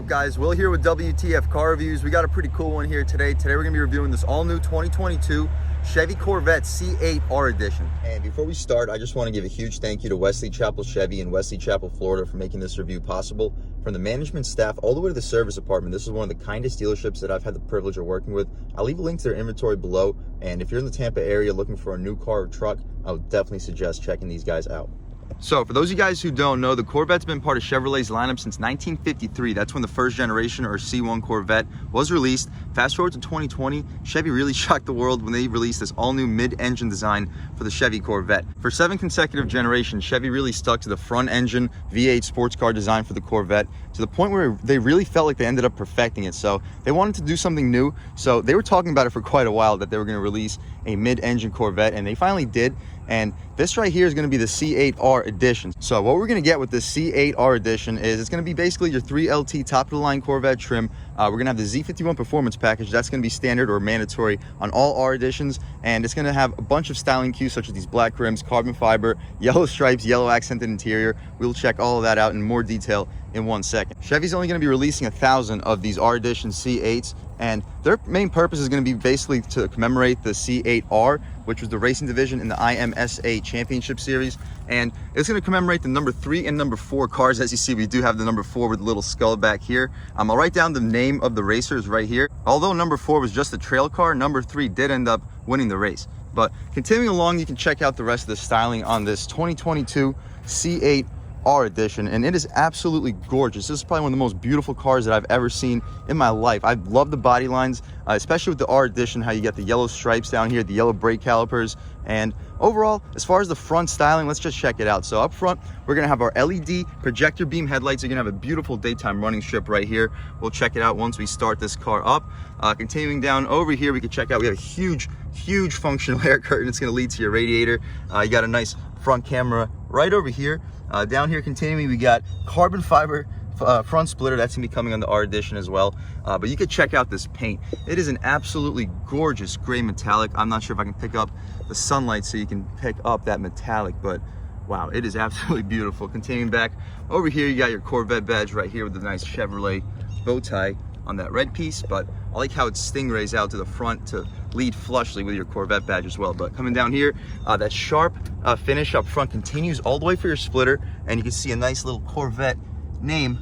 up, guys? Will here with W.T.F car reviews. We got a pretty cool one here today. Today we're gonna be reviewing this all new 2022 Chevy Corvette C8-R edition. And before we start, I just want to give a huge thank you to Wesley Chapel Chevy in Wesley Chapel, Florida for making this review possible. From the management staff all the way to the service department, this is one of the kindest dealerships that I've had the privilege of working with. I'll leave a link to their inventory below, and if you're in the Tampa area looking for a new car or truck, I would definitely suggest checking these guys out. So for those of you guys who don't know, the Corvette's been part of Chevrolet's lineup since 1953. That's when the first generation or C1 Corvette was released. Fast forward to 2020, Chevy really shocked the world when they released this all-new mid-engine design for the Chevy Corvette. For 7 consecutive generations, Chevy really stuck to the front-engine V8 sports car design for the Corvette to the point where they really felt like they ended up perfecting it. So they wanted to do something new. So they were talking about it for quite a while that they were going to release a mid-engine Corvette, and they finally did. And this right here is going to be the C8-R edition. So what we're going to get with this C8-R edition is it's going to be basically your 3LT top-of-the-line Corvette trim. We're going to have the Z51 Performance Package. That's going to be standard or mandatory on all R editions. And it's going to have a bunch of styling cues such as these black rims, carbon fiber, yellow stripes, yellow accented interior. We'll check all of that out in more detail in 1 second. Chevy's only going to be releasing 1,000 of these R edition C8s. And their main purpose is going to be basically to commemorate the C8-R, which was the racing division in the IMSA Championship Series. And it's going to commemorate the number 3 and number 4 cars. As you see, we do have the number 4 with the little skull back here. I'll write down the name of the racers right here. Although number 4 was just a trail car, number 3 did end up winning the race. But continuing along, you can check out the rest of the styling on this 2022 C8-R edition, and it is absolutely gorgeous. This is probably one of the most beautiful cars that I've ever seen in my life. I love the body lines, especially with the R edition, how you get the yellow stripes down here, the yellow brake calipers. And overall, as far as the front styling, let's just check it out. So up front, we're gonna have our LED projector beam headlights. You're gonna have a beautiful daytime running strip right here. We'll check it out once we start this car up. Continuing down over here, we can check out, we have a huge functional air curtain. It's gonna lead to your radiator. You got a nice front camera right over here. Down here, continuing, we got carbon fiber front splitter. That's gonna be coming on the R edition as well. But you could check out this paint. It is an absolutely gorgeous gray metallic. I'm not sure if I can pick up the sunlight so you can pick up that metallic, but wow, it is absolutely beautiful. Continuing back over here, you got your Corvette badge right here with the nice Chevrolet bow tie on that red piece. But I like how it stingrays out to the front to lead flushly with your Corvette badge as well. But coming down here, that sharp finish up front continues all the way for your splitter, and you can see a nice little Corvette name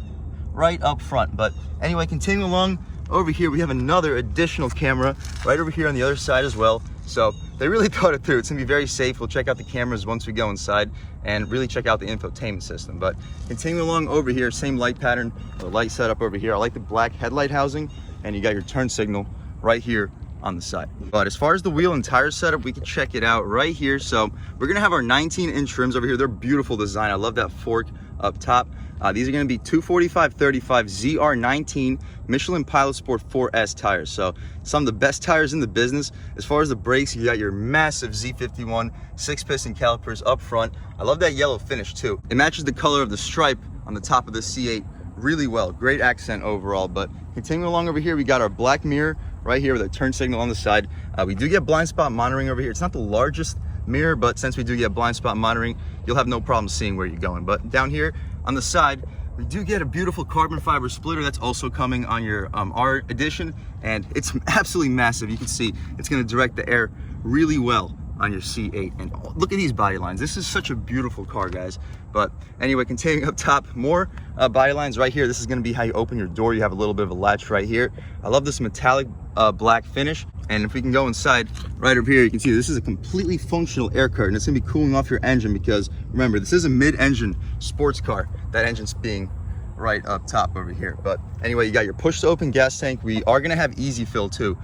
right up front. But anyway, continuing along over here, we have another additional camera right over here on the other side as well. So they really thought it through. It's gonna be very safe. We'll check out the cameras once we go inside and really check out the infotainment system. But continuing along over here, same light pattern, the light setup over here. I like the black headlight housing, and you got your turn signal right here on the side. But as far as the wheel and tire setup, we can check it out right here. So we're gonna have our 19-inch trims over here. They're beautiful design. I love that fork up top. These are going to be 245/35 ZR19 Michelin Pilot Sport 4S tires. So some of the best tires in the business. As far as the brakes, you got your massive Z51 6-piston calipers up front. I love that yellow finish too. It matches the color of the stripe on the top of the C8 really well. Great accent overall. But continuing along over here, we got our black mirror right here with a turn signal on the side. We do get blind spot monitoring over here. It's not the largest mirror, but since we do get blind spot monitoring, you'll have no problem seeing where you're going. But down here on the side, we do get a beautiful carbon fiber splitter that's also coming on your R edition, and it's absolutely massive. You can see it's going to direct the air really well on your C8. And look at these body lines. This is such a beautiful car, guys. But anyway, continuing up top, more body lines right here. This is going to be how you open your door. You have a little bit of a latch right here. I love this metallic black finish. And if we can go inside right over here, you can see this is a completely functional air curtain. It's gonna be cooling off your engine because remember, this is a mid-engine sports car. That engine's being right up top over here. But anyway, you got your push to open gas tank. We are gonna have easy fill too.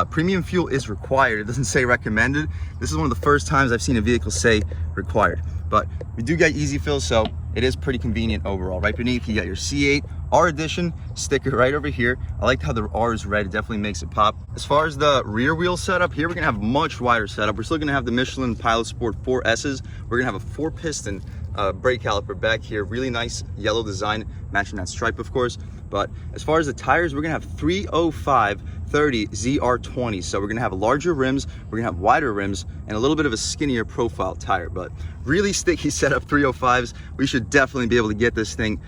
Premium fuel is required. It doesn't say recommended. This is one of the first times I've seen a vehicle say required. But we do get easy fill, so it is pretty convenient overall. Right beneath, you got your C8-R edition sticker right over here. I like how the R is red. It definitely makes it pop. As far as the rear wheel setup, here we're gonna have much wider setup. We're still gonna have the Michelin Pilot Sport 4S's. We're gonna have a 4-piston brake caliper back here. Really nice yellow design, matching that stripe, of course. But as far as the tires, we're gonna have 305/30 ZR20. So we're gonna have larger rims, we're gonna have wider rims, and a little bit of a skinnier profile tire. But really sticky setup 305s. We should definitely be able to get this thing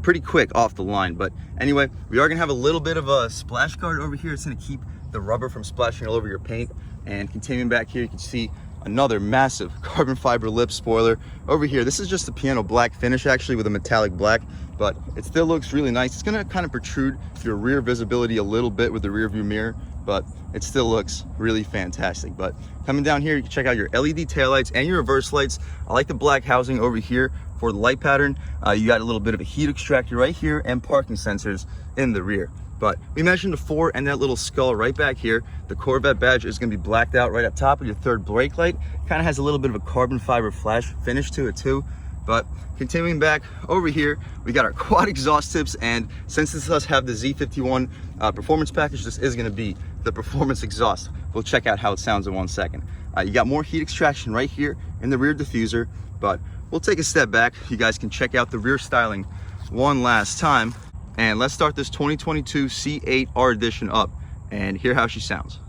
pretty quick off the line. But anyway, we are gonna have a little bit of a splash guard over here. It's gonna keep the rubber from splashing all over your paint. And continuing back here, you can see another massive carbon fiber lip spoiler over here. This is just a piano black finish, actually, with a metallic black, but it still looks really nice. It's gonna kind of protrude your rear visibility a little bit with the rear view mirror, but it still looks really fantastic. But coming down here, you can check out your LED taillights and your reverse lights. I like the black housing over here for the light pattern. You got a little bit of a heat extractor right here and parking sensors in the rear. But we mentioned the 4 and that little skull right back here. The Corvette badge is going to be blacked out right up top of your third brake light. Kind of has a little bit of a carbon fiber flash finish to it too. But continuing back over here, we got our quad exhaust tips, and since this does have the Z51 performance package, this is going to be the performance exhaust. We'll check out how it sounds in 1 second. You got more heat extraction right here in the rear diffuser, but we'll take a step back. You guys can check out the rear styling one last time. And let's start this 2022 C8-R edition up and hear how she sounds.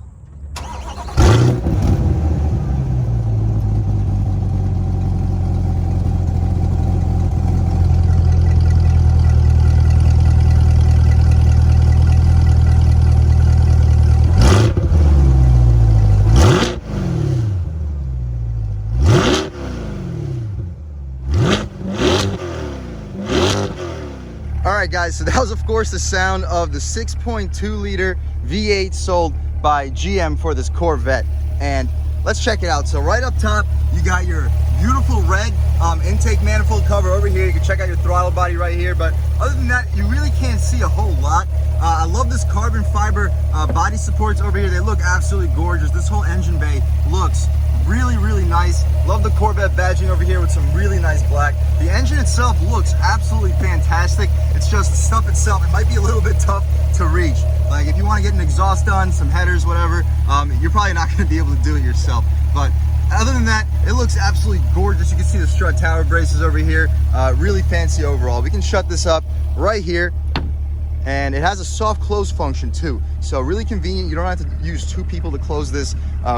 Alright guys, so that was of course the sound of the 6.2 liter V8 sold by GM for this Corvette. And let's check it out. So right up top, you got your beautiful red intake manifold cover over here. You can check out your throttle body right here. But other than that, you really can't see a whole lot. I love this carbon fiber body supports over here. They look absolutely gorgeous. This whole engine bay looks really nice. Love the Corvette badging over here with some really nice black. The engine itself looks absolutely fantastic. It's just the stuff itself, it might be a little bit tough to reach. Like if you want to get an exhaust on, some headers, whatever, you're probably not going to be able to do it yourself. But other than that, it looks absolutely gorgeous. You can see the strut tower braces over here. Really fancy overall. We can shut this up right here. And it has a soft close function too. So really convenient. You don't have to use 2 people to close this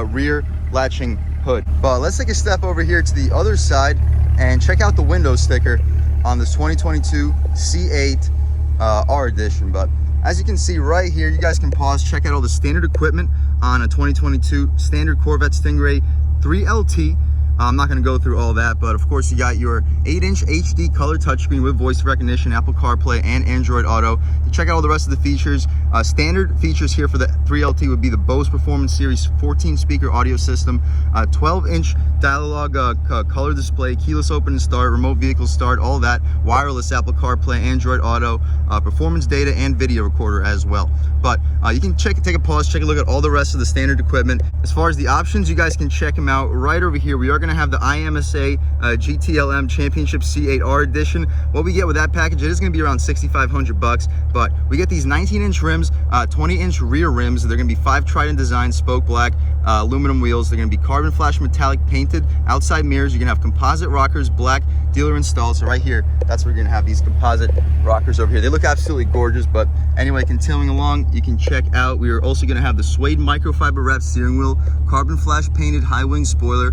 rear latching hood. But let's take a step over here to the other side and check out the window sticker on this 2022 C8-R edition. But as you can see right here, you guys can pause, check out all the standard equipment on a 2022 standard Corvette Stingray 3LT. I'm not going to go through all that, but of course you got your 8-inch HD color touchscreen with voice recognition, Apple CarPlay, and Android Auto. To check out all the rest of the features, standard features here for the 3LT would be the Bose Performance Series 14-speaker audio system, 12-inch dialogue color display, keyless open and start, remote vehicle start, all that, wireless Apple CarPlay, Android Auto, performance data, and video recorder as well. But you can take a pause, check a look at all the rest of the standard equipment. As far as the options, you guys can check them out right over here. We are going to have the IMSA GTLM Championship C8-R edition. What we get with that package, it is going to be around $6,500, but we get these 19-inch rims, 20-inch rear rims. They're going to be 5 Trident design, spoke black, aluminum wheels. They're going to be carbon flash metallic painted outside mirrors. You're going to have composite rockers, black, dealer installed. So right here, that's where you're going to have these composite rockers over here. They look absolutely gorgeous. But anyway, continuing along, you can check out, we are also going to have the suede microfiber wrap steering wheel, carbon flash painted high wing spoiler,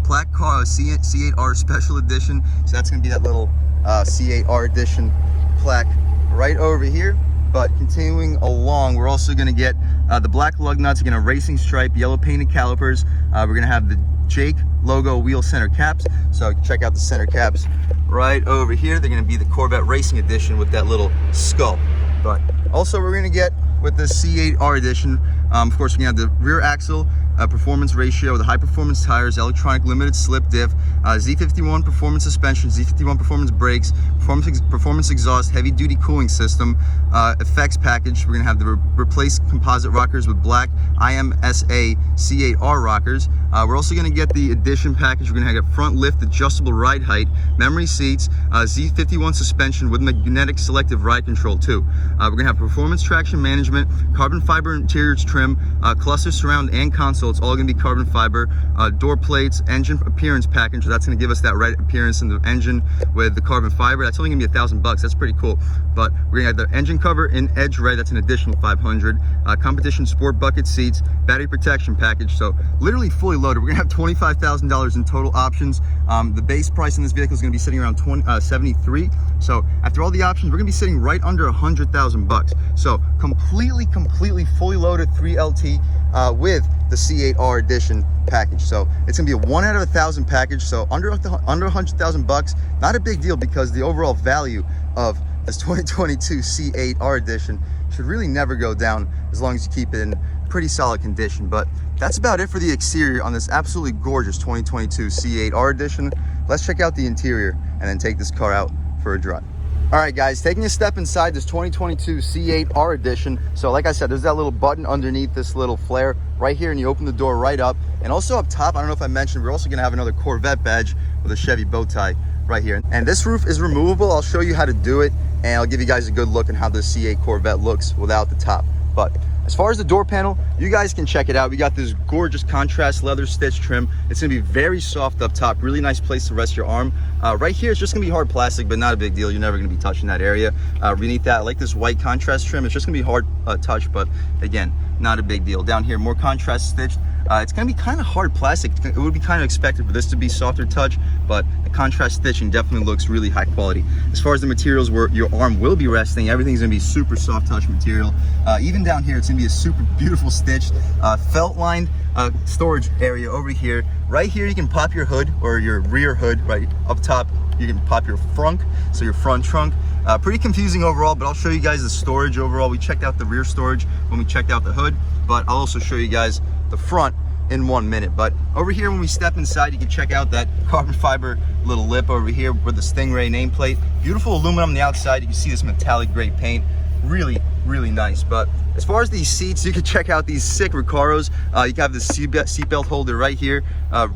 plaque car C8-R special edition. So that's going to be that little C8-R edition plaque right over here. But continuing along, we're also going to get the black lug nuts, again a racing stripe, yellow painted calipers. We're going to have the Jake logo wheel center caps. So check out the center caps right over here. They're going to be the Corvette Racing Edition with that little skull. But also we're going to get with the C8-R edition, of course, we're going to have the rear axle performance ratio, the high performance tires, electronic limited slip diff, Z51 performance suspension, Z51 performance brakes, performance exhaust, heavy duty cooling system, effects package. We're going to have the replaced composite rockers with black IMSA C8-R rockers. We're also going to get the edition package. We're going to have front lift adjustable ride height, memory seats, Z51 suspension with magnetic selective ride control too. We're going to have performance traction management, carbon fiber interior trim, trim, cluster surround and console. It's all going to be carbon fiber. Door plates, engine appearance package. So that's going to give us that right appearance in the engine with the carbon fiber. That's only going to be $1,000. That's pretty cool. But we're going to have the engine cover in edge red. That's an additional $500. Competition sport bucket seats, battery protection package. So literally fully loaded. We're going to have $25,000 in total options. The base price in this vehicle is going to be sitting around $73,000. So after all the options, we're going to be sitting right under $100,000. So completely fully loaded 3LT with the C8-R edition package. So it's gonna be a 1 out of 1,000 package. So under $100,000, not a big deal, because the overall value of this 2022 C8-R edition should really never go down as long as you keep it in pretty solid condition. But that's about it for the exterior on this absolutely gorgeous 2022 C8-R edition. Let's check out the interior and then take this car out for a drive. All right, guys, taking a step inside this 2022 C8-R edition. So like I said, there's that little button underneath this little flare right here, and you open the door right up. And also up top, I don't know if I mentioned, we're also gonna have another Corvette badge with a Chevy bow tie right here. And this roof is removable. I'll show you how to do it, and I'll give you guys a good look at how the C8 Corvette looks without the top. But as far as the door panel, you guys can check it out. We got this gorgeous contrast leather stitch trim. It's gonna be very soft up top, really nice place to rest your arm. Right here, it's just gonna be hard plastic, but not a big deal. You're never gonna be touching that area. Beneath that, I like this white contrast trim. It's just gonna be hard touch, but again, not a big deal. Down here, more contrast stitched. It's gonna be kind of hard plastic. It would be kind of expected for this to be softer touch, but the contrast stitching definitely looks really high quality. As far as the materials where your arm will be resting, everything's gonna be super soft touch material. Even down here, it's gonna be a super beautiful stitched, felt lined storage area over here. Right here, you can pop your hood or your rear hood. Right up top, you can pop your frunk, so your front trunk. Pretty confusing overall, but I'll show you guys the storage overall. We checked out the rear storage when we checked out the hood, but I'll also show you guys the front in 1 minute. But over here, when we step inside, you can check out that carbon fiber little lip over here with the Stingray nameplate. Beautiful aluminum on the outside. You can see this metallic gray paint. Really nice. But as far as these seats, you can check out these sick Recaros. You can have this seatbelt holder right here.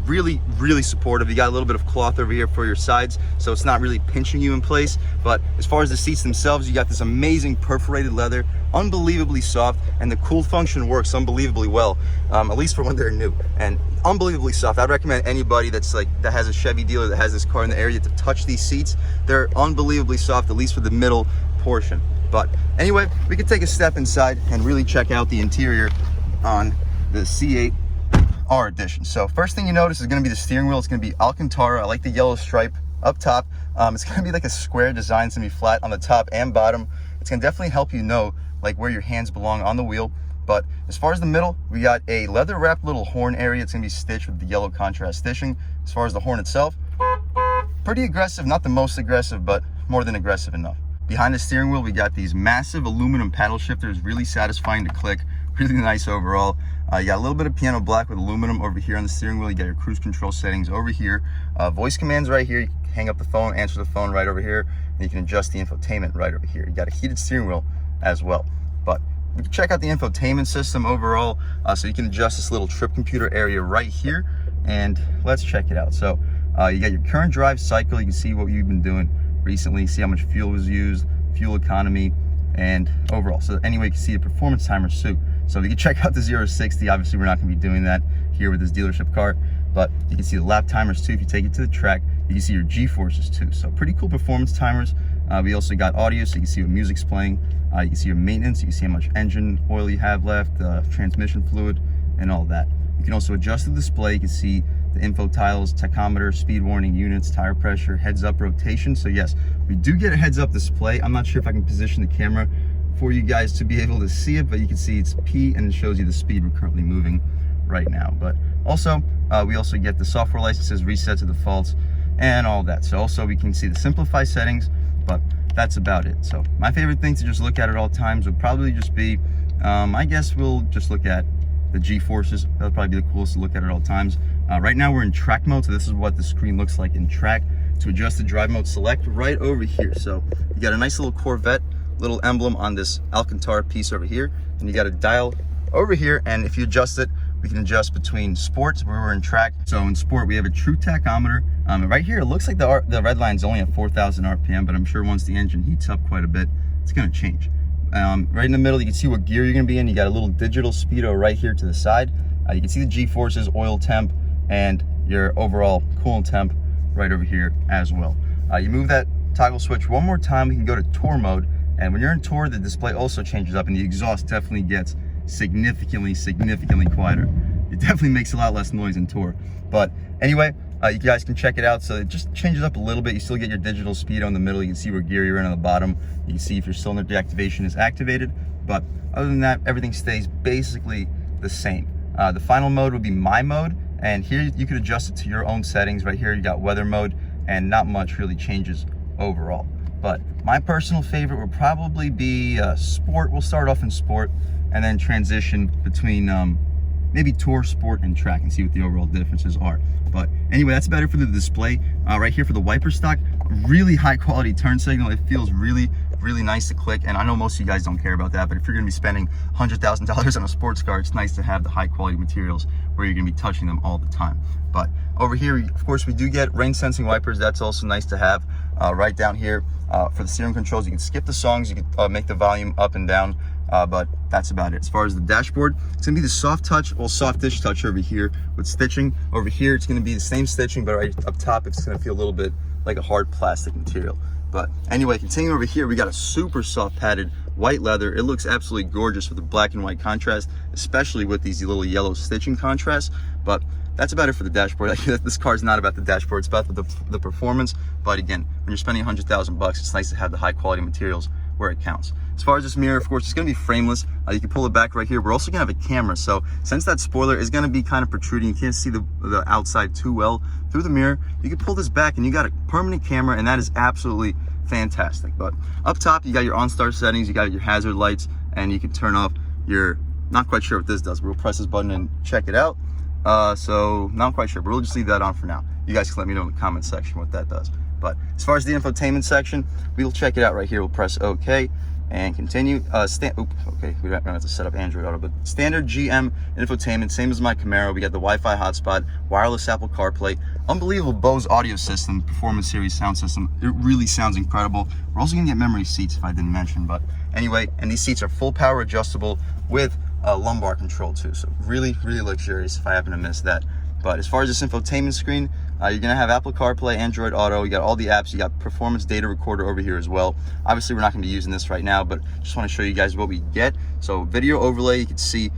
Really supportive. You got a little bit of cloth over here for your sides, so it's not really pinching you in place. But as far as the seats themselves, you got this amazing perforated leather, unbelievably soft, and the cool function works unbelievably well, at least for when they're new, and unbelievably soft. I'd recommend anybody that has a Chevy dealer that has this car in the area to touch these seats. They're unbelievably soft, at least for the middle portion. But anyway, we could take a step inside and really check out the interior on the C8-R edition. So first thing you notice is going to be the steering wheel. It's going to be Alcantara. I like the yellow stripe up top. It's going to be like a square design. It's going to be flat on the top and bottom. It's going to definitely help you know like where your hands belong on the wheel. But as far as the middle, we got a leather wrapped little horn area. It's going to be stitched with the yellow contrast stitching. As far as the horn itself, pretty aggressive, not the most aggressive, but more than aggressive enough. Behind the steering wheel, we got these massive aluminum paddle shifters, really satisfying to click, really nice overall. You got a little bit of piano black with aluminum over here on the steering wheel. You got your cruise control settings over here. Voice commands right here. You can hang up the phone, answer the phone right over here. And you can adjust the infotainment right over here. You got a heated steering wheel as well. But we can check out the infotainment system overall. So you can adjust this little trip computer area right here. And let's check it out. So you got your current drive cycle. You can see what you've been doing recently, see how much fuel was used, fuel economy, and overall. So anyway, you can see the performance timers too. So you can check out the 0 to 60. Obviously, we're not going to be doing that here with this dealership car, but you can see the lap timers too. If you take it to the track, you can see your G-forces too. So pretty cool performance timers. We also got audio, so you can see what music's playing. You can see your maintenance. You can see how much engine oil you have left, transmission fluid, and all that. You can also adjust the display. You can see the info tiles, tachometer, speed warning units, tire pressure, heads up rotation. So yes, we do get a heads up display. I'm not sure if I can position the camera for you guys to be able to see it, but you can see it's P and it shows you the speed we're currently moving right now. But also, we also get the software licenses, reset to defaults, and all that. So also we can see the simplify settings, but that's about it. So my favorite thing to just look at all times would probably just be, I guess we'll just look at the G-forces. That'll probably be the coolest to look at all times. Right now we're in track mode, so this is what the screen looks like in track. To adjust the drive mode, select right over here. So you got a nice little Corvette little emblem on this Alcantara piece over here, and you got a dial over here, and if you adjust it, we can adjust between sports, where we're in track. So in sport, we have a true tachometer. Right here, it looks like the red line's only at 4,000 RPM, but I'm sure once the engine heats up quite a bit, it's gonna change. Right in the middle, you can see what gear you're gonna be in. You got a little digital speedo right here to the side. You can see the G-forces, oil temp, and your overall coolant temp right over here as well. You move that toggle switch one more time, we can go to tour mode. And when you're in tour, the display also changes up and the exhaust definitely gets significantly quieter. It definitely makes a lot less noise in tour. But anyway, you guys can check it out. So it just changes up a little bit. You still get your digital speedo in the middle. You can see what gear you're in on the bottom. You can see if your cylinder deactivation is activated. But other than that, everything stays basically the same. The final mode would be my mode. And here you could adjust it to your own settings. Right here, you got weather mode, and not much really changes overall. But my personal favorite would probably be sport. We'll start off in sport and then transition between maybe tour, sport, and track and see what the overall differences are. But anyway, that's about it for the display. Right here for the wiper stock, really high quality turn signal. It feels really nice to click, and I know most of you guys don't care about that, but if you're gonna be spending $100,000 on a sports car, it's nice to have the high quality materials where you're gonna be touching them all the time. But over here, of course, we do get rain sensing wipers. That's also nice to have. Right down here for the steering controls, you can skip the songs, you can make the volume up and down, but that's about it. As far as the dashboard, it's gonna be the soft touch, well, soft-ish touch over here with stitching. Over here, it's gonna be the same stitching, but right up top, it's gonna feel a little bit like a hard plastic material. But anyway, continuing over here, we got a super soft padded white leather. It looks absolutely gorgeous with the black and white contrast, especially with these little yellow stitching contrasts. But that's about it for the dashboard. This car is not about the dashboard, it's about the performance. But again, when you're spending $100,000, it's nice to have the high quality materials where it counts. As far as this mirror, of course, it's gonna be frameless. You can pull it back right here. We're also gonna have a camera. So since that spoiler is gonna be kind of protruding, you can't see the outside too well through the mirror, you can pull this back and you got a permanent camera, and that is absolutely fantastic. But up top, you got your OnStar settings, you got your hazard lights, and you can turn off your, not quite sure what this does, but we'll press this button and check it out. So not quite sure, but we'll just leave that on for now. You guys can let me know in the comment section what that does. But as far as the infotainment section, we'll check it out right here. We'll press OK and continue. Okay, we don't have to set up Android Auto, but standard GM infotainment, same as my Camaro. We got the Wi-Fi hotspot, wireless Apple CarPlay, unbelievable Bose audio system, Performance Series sound system. It really sounds incredible. We're also gonna get memory seats, if I didn't mention, but anyway, and these seats are full power adjustable with lumbar control too. So really luxurious if I happen to miss that. But as far as this infotainment screen, you're gonna have Apple CarPlay, Android Auto, you got all the apps, you got performance data recorder over here as well. Obviously, we're not gonna be using this right now, but just wanna show you guys what we get. So video overlay, you can see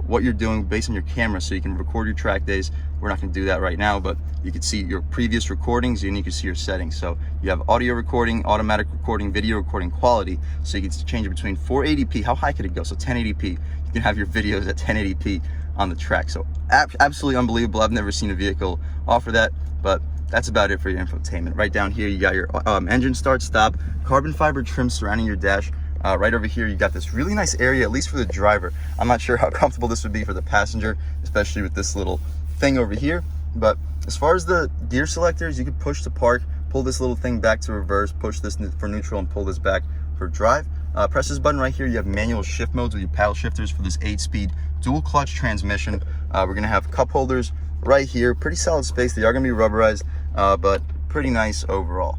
what you're doing based on your camera, so you can record your track days. We're not gonna do that right now, but you can see your previous recordings and you can see your settings. So you have audio recording, automatic recording, video recording quality, so you can change it between 480p, how high could it go? So 1080p, you can have your videos at 1080p on the track. So absolutely unbelievable. I've never seen a vehicle offer that, but that's about it for your infotainment. Right down here, you got your engine start stop, carbon fiber trim surrounding your dash. Right over here, you got this really nice area, at least for the driver. I'm not sure how comfortable this would be for the passenger, especially with this little thing over here. But as far as the gear selectors, you can push to park, pull this little thing back to reverse, push this for neutral, and pull this back for drive. Press this button right here. You have manual shift modes with your paddle shifters for this 8-speed dual clutch transmission. We're gonna have cup holders right here, pretty solid space. They are gonna be rubberized, but pretty nice overall.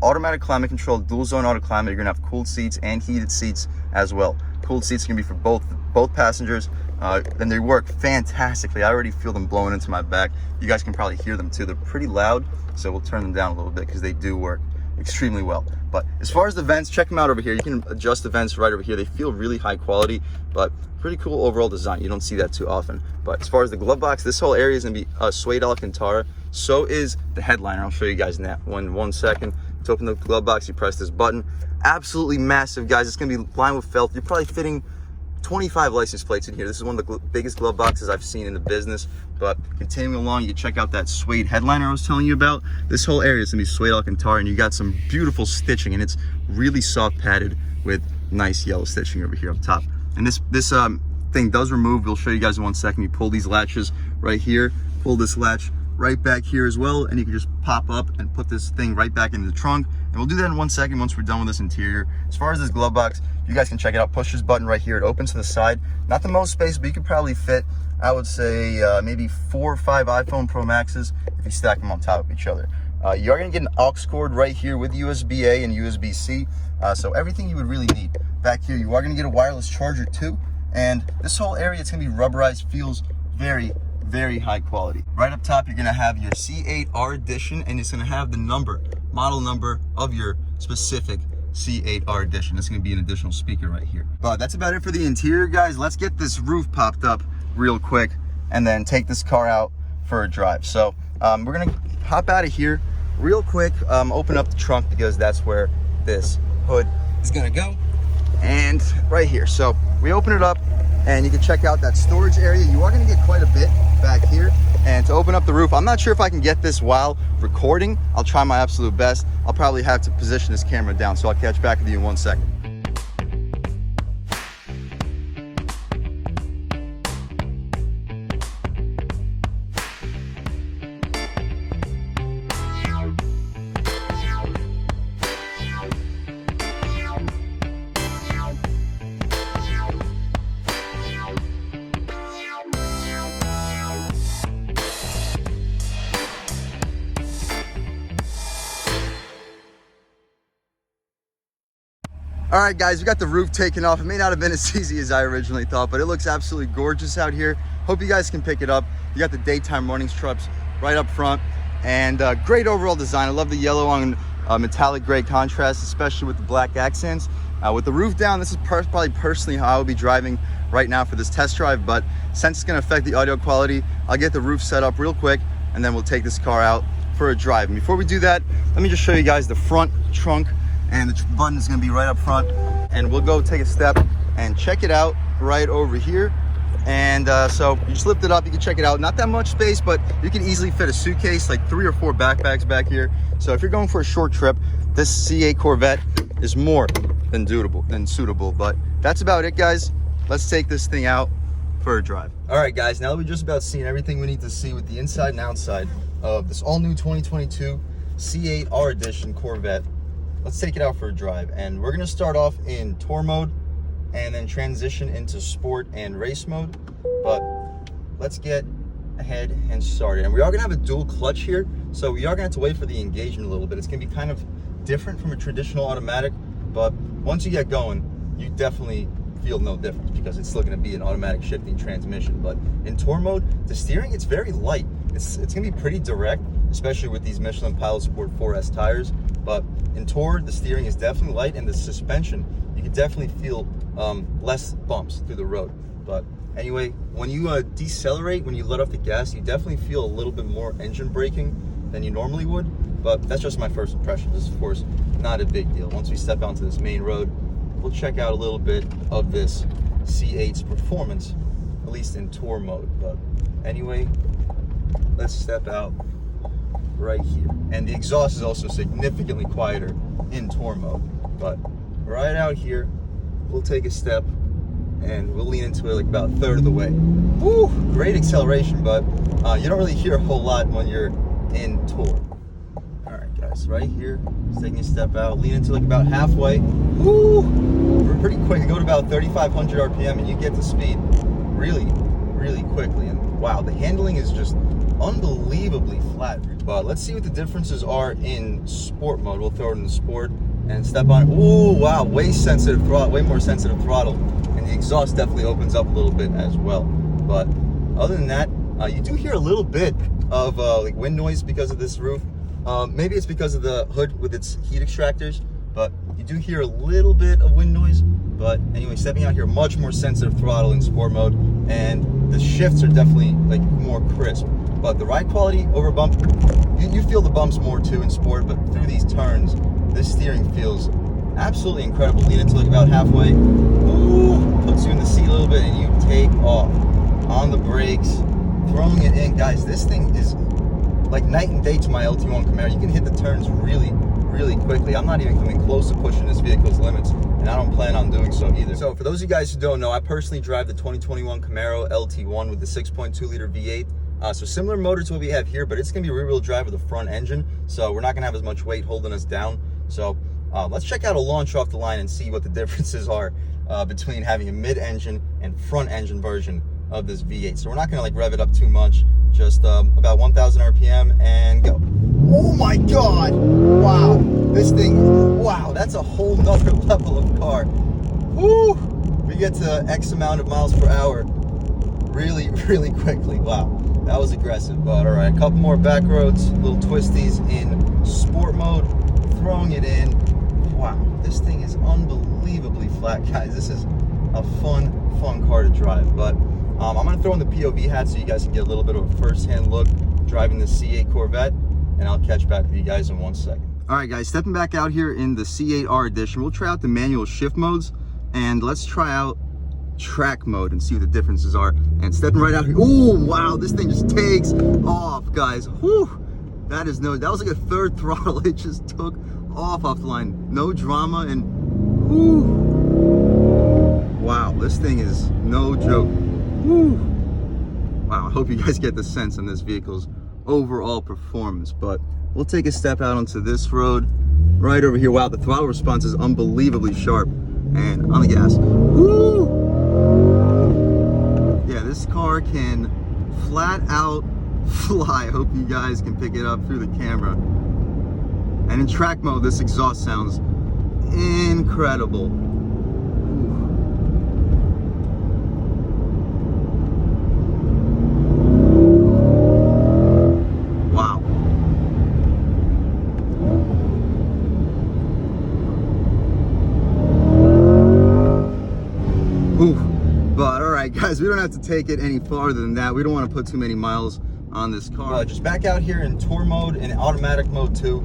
Automatic climate control, dual zone auto climate. You're gonna have cooled seats and heated seats as well. Cooled seats are gonna be for both passengers, and they work fantastically. I already feel them blowing into my back. You guys can probably hear them too. They're pretty loud, so we'll turn them down a little bit because they do work extremely well. But as far as the vents, check them out over here. You can adjust the vents right over here. They feel really high quality, but pretty cool overall design. You don't see that too often. But as far as the glove box, this whole area is gonna be suede Alcantara. So is the headliner. I'll show you guys in that one second. To open the glove box, you press this button. Absolutely massive, guys. It's gonna be lined with felt. You're probably fitting 25 license plates in here. This is one of the biggest glove boxes I've seen in the business. But continuing along, you check out that suede headliner I was telling you about. This whole area is gonna be suede Alcantara, and you got some beautiful stitching, and it's really soft padded with nice yellow stitching over here up top. And this thing does remove. We'll show you guys in 1 second. You pull these latches right here, pull this latch right back here as well, and you can just pop up and put this thing right back into the trunk. And we'll do that in 1 second once we're done with this interior. As far as this glove box, you guys can check it out. Push this button right here. It opens to the side. Not the most space, but you could probably fit, I would say, maybe 4 or 5 iPhone Pro Maxes if you stack them on top of each other. You are going to get an aux cord right here with USB-A and USB-C. So everything you would really need. Back here, you are going to get a wireless charger too. And this whole area, it's going to be rubberized, feels very, very high quality. Right up top, you're going to have your C8-R edition, and it's going to have the model number of your specific C8-R edition. It's going to be an additional speaker right here. But that's about it for the interior, guys. Let's get this roof popped up real quick and then take this car out for a drive. So we're going to hop out of here real quick, open up the trunk because that's where this hood is going to go. And right here, so we open it up and you can check out that storage area. You are going to get quite a bit back here. And to open up the roof, I'm not sure if I can get this while recording. I'll try my absolute best. I'll probably have to position this camera down, so I'll catch back with you in 1 second. All right, guys, we got the roof taken off. It may not have been as easy as I originally thought, but it looks absolutely gorgeous out here. Hope you guys can pick it up. You got the daytime running struts right up front, and great overall design. I love the yellow on metallic gray contrast, especially with the black accents. With the roof down, this is probably personally how I would be driving right now for this test drive, but since it's gonna affect the audio quality, I'll get the roof set up real quick, and then we'll take this car out for a drive. And before we do that, let me just show you guys the front trunk. And the button is going to be right up front, and we'll go take a step and check it out right over here. And so you just lift it up, you can check it out. Not that much space, but you can easily fit a suitcase, like 3 or 4 backpacks back here. So if you're going for a short trip, this C8 Corvette is more than suitable. But that's about it, guys. Let's take this thing out for a drive. All right, guys, now that we've just about seen everything we need to see with the inside and outside of this all new 2022 C8-R edition Corvette, let's take it out for a drive. And we're gonna start off in tour mode and then transition into sport and race mode. But let's get ahead and started. And we are gonna have a dual clutch here, so we are gonna have to wait for the engagement a little bit. It's gonna be kind of different from a traditional automatic, but once you get going, you definitely feel no difference because it's still gonna be an automatic shifting transmission. But in tour mode, the steering, it's very light. It's gonna be pretty direct, especially with these Michelin Pilot Sport 4S tires. But in tour, the steering is definitely light, and the suspension, you can definitely feel less bumps through the road. But anyway, when you decelerate, when you let off the gas, you definitely feel a little bit more engine braking than you normally would. But that's just my first impression. This is, of course, not a big deal. Once we step onto this main road, we'll check out a little bit of this C8's performance, at least in tour mode. But anyway, let's step out right here. And the exhaust is also significantly quieter in tour mode. But right out here, we'll take a step and we'll lean into it like about a third of the way. Woo! Great acceleration, but you don't really hear a whole lot when you're in tour. All right, guys, right here, just taking a step out, lean into like about halfway. Woo! We're pretty quick. You go to about 3,500 RPM and you get to speed really, really quickly. And wow, the handling is just unbelievably flat. But let's see what the differences are in sport mode. We'll throw it in sport and step on it. Ooh, wow, way sensitive throttle, way more sensitive throttle, and the exhaust definitely opens up a little bit as well. But other than that, you do hear a little bit of like wind noise because of this roof. Maybe it's because of the hood with its heat extractors, but you do hear a little bit of wind noise. But anyway, stepping out here, much more sensitive throttle in sport mode, and the shifts are definitely like more crisp. But the ride quality over bump, you feel the bumps more too in sport, but through these turns, this steering feels absolutely incredible. Lean into like about halfway, ooh, puts you in the seat a little bit, and you take off on the brakes, throwing it in. Guys, this thing is like night and day to my LT1 Camaro. You can hit the turns really, really quickly. I'm not even coming close to pushing this vehicle's limits, and I don't plan on doing so either. So for those of you guys who don't know, I personally drive the 2021 Camaro LT1 with the 6.2 liter V8. So similar motor to what we have here, but it's gonna be rear-wheel drive with a front engine, so we're not gonna have as much weight holding us down. So let's check out a launch off the line and see what the differences are between having a mid-engine and front engine version of this V8. So we're not gonna like rev it up too much, Just about 1,000 RPM and go. Oh my God! Wow, this thing, wow, that's a whole nother level of car. Woo! We get to X amount of miles per hour really, really quickly. Wow, that was aggressive. But all right, a couple more back roads, little twisties in sport mode, throwing it in. Wow, this thing is unbelievably flat, guys. This is a fun car to drive. But I'm gonna throw in the POV hat so you guys can get a little bit of a first-hand look driving the C8 Corvette, and I'll catch back with you guys in 1 second. All right, guys, stepping back out here in the C8-R edition, we'll try out the manual shift modes, and let's try out track mode and see what the differences are. And stepping right out here, oh wow, this thing just takes off, guys. Whew, that was like a third throttle. It just took off the line, no drama, and whew, wow, this thing is no joke. Whew. Wow, I hope you guys get the sense on this vehicle's overall performance. But we'll take a step out onto this road right over here. Wow, the throttle response is unbelievably sharp. And on the gas. Woo! Yeah, this car can flat out fly. I hope you guys can pick it up through the camera. And in track mode, this exhaust sounds incredible. But all right, guys, we don't have to take it any farther than that. We don't want to put too many miles on this car. Just back out here in tour mode and automatic mode too.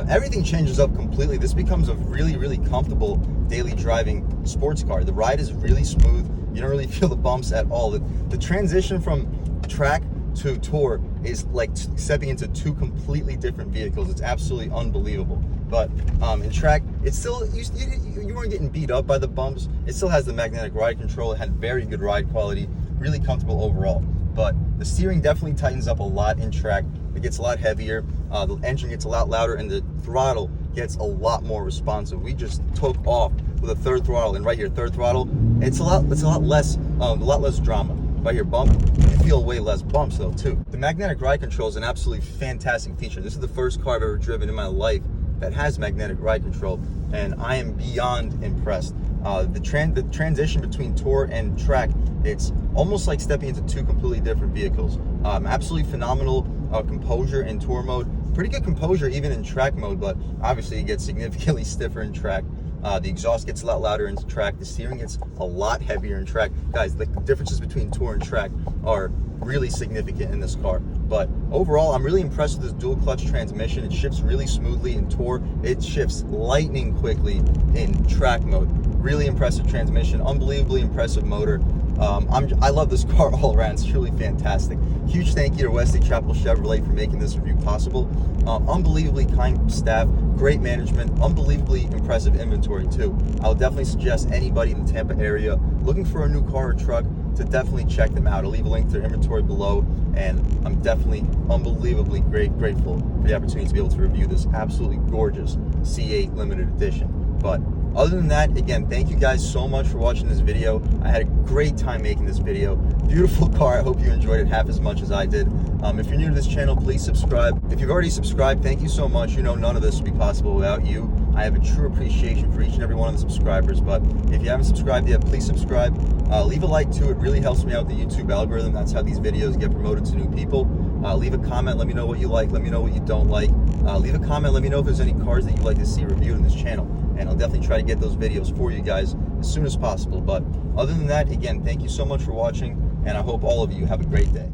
Everything changes up completely. This becomes a really, really comfortable daily driving sports car. The ride is really smooth. You don't really feel the bumps at all. The transition from track to tour is like stepping into two completely different vehicles. It's absolutely unbelievable. But in track, it's still, you weren't getting beat up by the bumps. It still has the magnetic ride control. It had very good ride quality, really comfortable overall. But the steering definitely tightens up a lot in track. It gets a lot heavier, the engine gets a lot louder, and the throttle gets a lot more responsive. We just took off with a third throttle, and right here, third throttle, it's a lot less drama. Right here, bump, you feel way less bumps though too. The magnetic ride control is an absolutely fantastic feature. This is the first car I've ever driven in my life that has magnetic ride control, and I am beyond impressed. The transition between tour and track, it's almost like stepping into two completely different vehicles. Absolutely phenomenal composure in tour mode. Pretty good composure even in track mode, but obviously it gets significantly stiffer in track. The exhaust gets a lot louder in track. The steering gets a lot heavier in track. Guys, the differences between tour and track are really significant in this car. But overall, I'm really impressed with this dual clutch transmission. It shifts really smoothly in tour. It shifts lightning quickly in track mode. Really impressive transmission, unbelievably impressive motor. I love this car all around. It's truly fantastic. Huge thank you to Wesley Chapel Chevrolet for making this review possible. Unbelievably kind staff, great management, unbelievably impressive inventory too. I'll definitely suggest anybody in the Tampa area looking for a new car or truck to definitely check them out. I'll leave a link to their inventory below, and I'm definitely unbelievably grateful for the opportunity to be able to review this absolutely gorgeous C8 limited edition. But other than that, again, thank you guys so much for watching this video. I had a great time making this video. Beautiful car. I hope you enjoyed it half as much as I did. If you're new to this channel, please subscribe. If you've already subscribed, thank you so much. You know, none of this would be possible without you. I have a true appreciation for each and every one of the subscribers. But if you haven't subscribed yet, please subscribe. Leave a like too. It really helps me out with the YouTube algorithm. That's how these videos get promoted to new people. Leave a comment. Let me know what you like. Let me know what you don't like. Leave a comment. Let me know if there's any cars that you'd like to see reviewed in this channel. And I'll definitely try to get those videos for you guys as soon as possible. But other than that, again, thank you so much for watching, and I hope all of you have a great day.